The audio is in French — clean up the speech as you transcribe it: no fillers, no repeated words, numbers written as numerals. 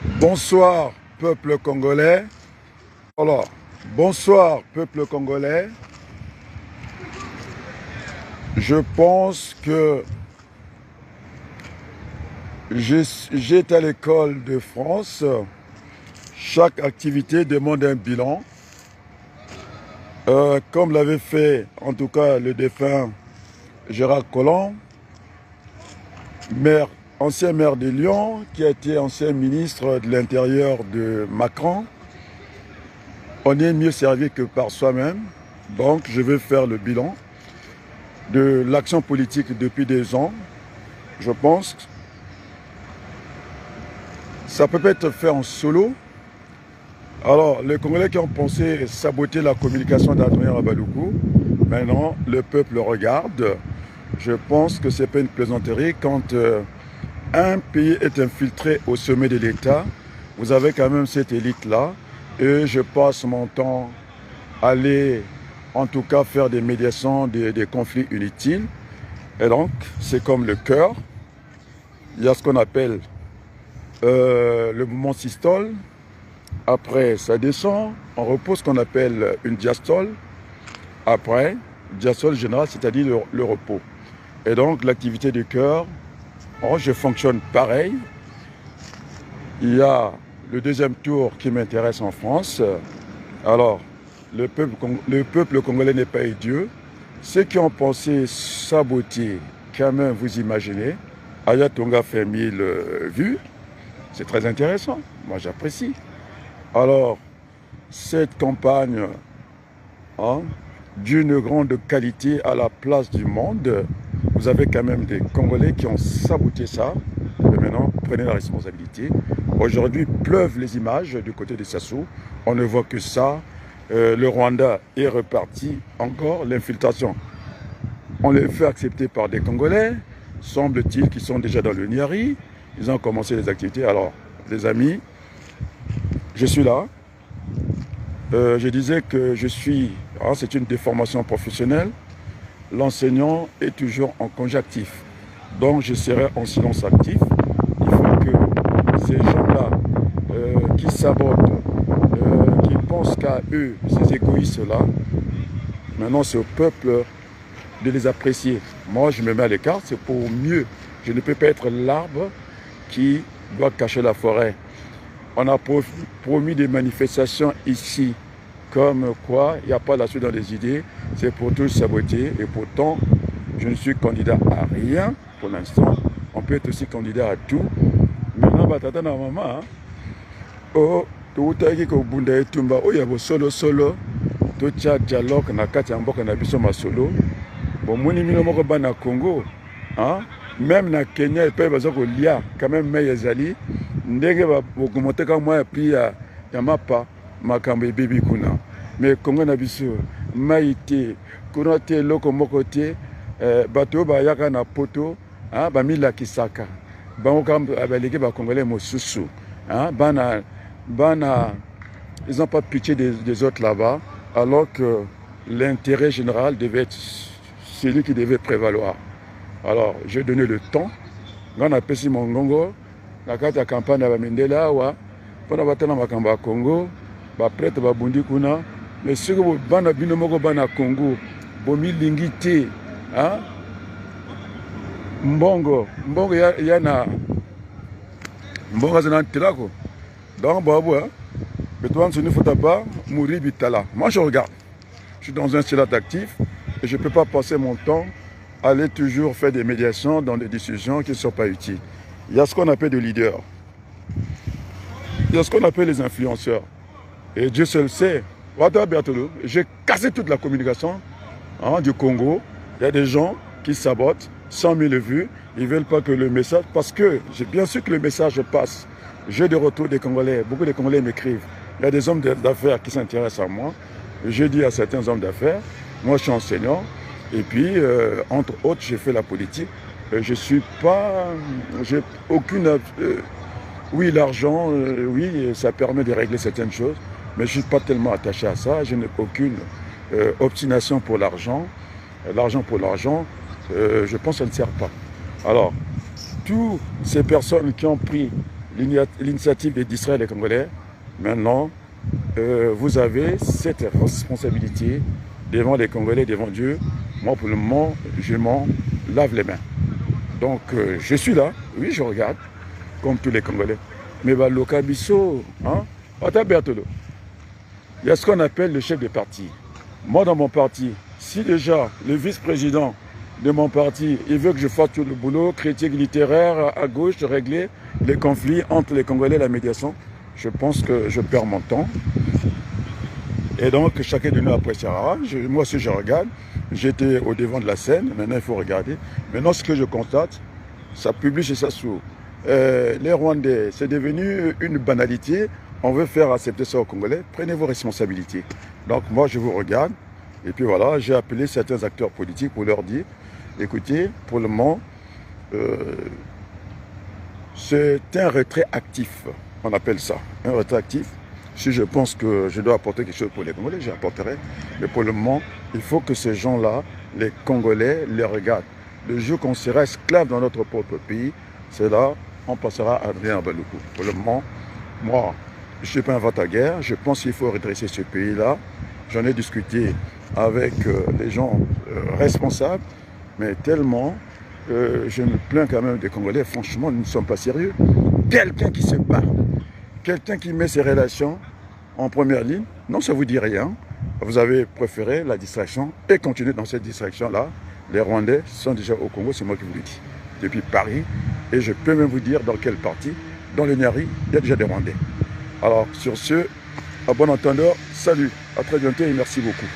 Bonsoir, peuple congolais. Alors, bonsoir, peuple congolais. Je pense que j'étais à l'école de France. Chaque activité demande un bilan. Comme l'avait fait, en tout cas, le défunt Gérard Collomb, ancien maire de Lyon, qui a été ancien ministre de l'Intérieur de Macron. On est mieux servi que par soi-même. Donc, je vais faire le bilan de l'action politique depuis 2 ans. Je pense que ça peut pas être fait en solo. Alors, les Congolais qui ont pensé saboter la communication d'Adrien Rabaloukou, maintenant, le peuple regarde. Je pense que ce n'est pas une plaisanterie. Quand un pays est infiltré au sommet de l'État, vous avez quand même cette élite-là. Et je passe mon temps à aller, en tout cas, faire des médiations, des conflits inutiles. Et donc, c'est comme le cœur. Il y a ce qu'on appelle le mouvement systole. Après, ça descend, on repose ce qu'on appelle une diastole. Après, diastole générale, c'est-à-dire le repos. Et donc, l'activité du cœur, je fonctionne pareil. Il y a le deuxième tour qui m'intéresse en France. Alors, le peuple congolais n'est pas idiot. Ceux qui ont pensé saboter, quand même, vous imaginez, Aya Tonga fait 1000 vues. C'est très intéressant. Moi, j'apprécie. Alors, cette campagne d'une grande qualité à la place du monde, vous avez quand même des Congolais qui ont saboté ça. Et maintenant, prenez la responsabilité. Aujourd'hui, pleuvent les images du côté de Sassou. On ne voit que ça. Le Rwanda est reparti. Encore l'infiltration. On les fait accepter par des Congolais. Semble-t-il qu'ils sont déjà dans le Niari. Ils ont commencé les activités. Alors, les amis, je suis là. Je disais que je suis, c'est une déformation professionnelle. L'enseignant est toujours en congé actif. Donc je serai en silence actif. Il faut que ces gens-là qui sabotent, qui pensent qu'à eux, ces égoïstes-là, maintenant c'est au peuple de les apprécier. Moi je me mets à l'écart, c'est pour mieux. Je ne peux pas être l'arbre qui doit cacher la forêt. On a promis des manifestations ici, comme quoi il n'y a pas la suite dans les idées, c'est pour tous saboter. Et pourtant, je ne suis candidat à rien pour l'instant. On peut être aussi candidat à tout. Maintenant, batata na maman, oh, tout qui ko bunda etumba, oh yabo solo, to tcha dialogue na kati mboka na biso ma solo. Bon, moni mino moko bana Congo, même na Kenya, ils peuvent avoir lia, quand même meillezali. Ndenge bakomoteka mwa puis ya mapa makambo ebebi kuna mais Congo na biso maite kuna te loko moko te bato bayaka na poto bamilakisaka bango kamba baleki bakongolais mosusu bana ils n'ont pas pitié des autres là-bas alors que l'intérêt général devait être celui qui devait prévaloir. Alors j'ai donné le temps on a pesi mon ngongo na kati ya campagne ya bamindela awa mpona batala makambo ya Congo baprêtre babundi kuna mais soki bana bino moko bana Congo bomilingi te mbongo ya na mbongo aza na ntelako donc babwa beto ne faut pas mourir bitala. Moi je regarde, je suis dans un silence actif et je ne peux pas passer mon temps à aller toujours faire des médiations dans des décisions qui ne sont pas utiles. Il y a ce qu'on appelle des leaders. Il y a ce qu'on appelle les influenceurs. Et Dieu seul sait. J'ai cassé toute la communication du Congo. Il y a des gens qui sabotent 100 000 vues. Ils ne veulent pas que le message... Parce que j'ai bien sûr que le message passe. J'ai des retours des Congolais. Beaucoup de Congolais m'écrivent. Il y a des hommes d'affaires qui s'intéressent à moi. Je dis à certains hommes d'affaires, moi je suis enseignant. Et puis, entre autres, j'ai fait la politique. Je suis pas, j'ai aucune, oui l'argent, oui ça permet de régler certaines choses, mais je ne suis pas tellement attaché à ça, je n'ai aucune obstination pour l'argent, pour l'argent, je pense que ça ne sert pas. Alors, toutes ces personnes qui ont pris l'initiative de distraire les Congolais. Maintenant, vous avez cette responsabilité devant les Congolais, devant Dieu. Moi, pour le moment, je m'en lave les mains. Donc, je suis là, oui, je regarde, comme tous les Congolais. Mais le Kabiso, hein, il y a ce qu'on appelle le chef de parti. Moi, dans mon parti, si déjà le vice-président de mon parti, il veut que je fasse tout le boulot, critique littéraire, à gauche, régler les conflits entre les Congolais et la médiation, je pense que je perds mon temps. Et donc, chacun de nous appréciera. Moi, si je regarde, j'étais au devant de la scène, maintenant il faut regarder. Maintenant, ce que je constate, ça publie chez Sassou. Les Rwandais, c'est devenu une banalité. On veut faire accepter ça aux Congolais. Prenez vos responsabilités. Donc, moi, je vous regarde. Et puis voilà, j'ai appelé certains acteurs politiques pour leur dire, écoutez, pour le moment, c'est un retrait actif. On appelle ça un retrait actif. Si je pense que je dois apporter quelque chose pour les Congolais, j'apporterai. Mais pour le moment, il faut que ces gens-là, les Congolais, les regardent. Le jour qu'on sera esclave dans notre propre pays, c'est là on passera à Adrien Baloukou. Pour le moment, moi, je ne suis pas un vent-à-guerre. Je pense qu'il faut redresser ce pays-là. J'en ai discuté avec les gens responsables, mais tellement, je me plains quand même des Congolais. Franchement, nous ne sommes pas sérieux. Quelqu'un qui se bat, quelqu'un qui met ses relations en première ligne, non, ça ne vous dit rien. Vous avez préféré la distraction et continuer dans cette distraction-là. Les Rwandais sont déjà au Congo, c'est moi qui vous le dis, depuis Paris. Et je peux même vous dire dans quelle partie, dans le Niari, il y a déjà des Rwandais. Alors, sur ce, à bon entendeur, salut, à très bientôt et merci beaucoup.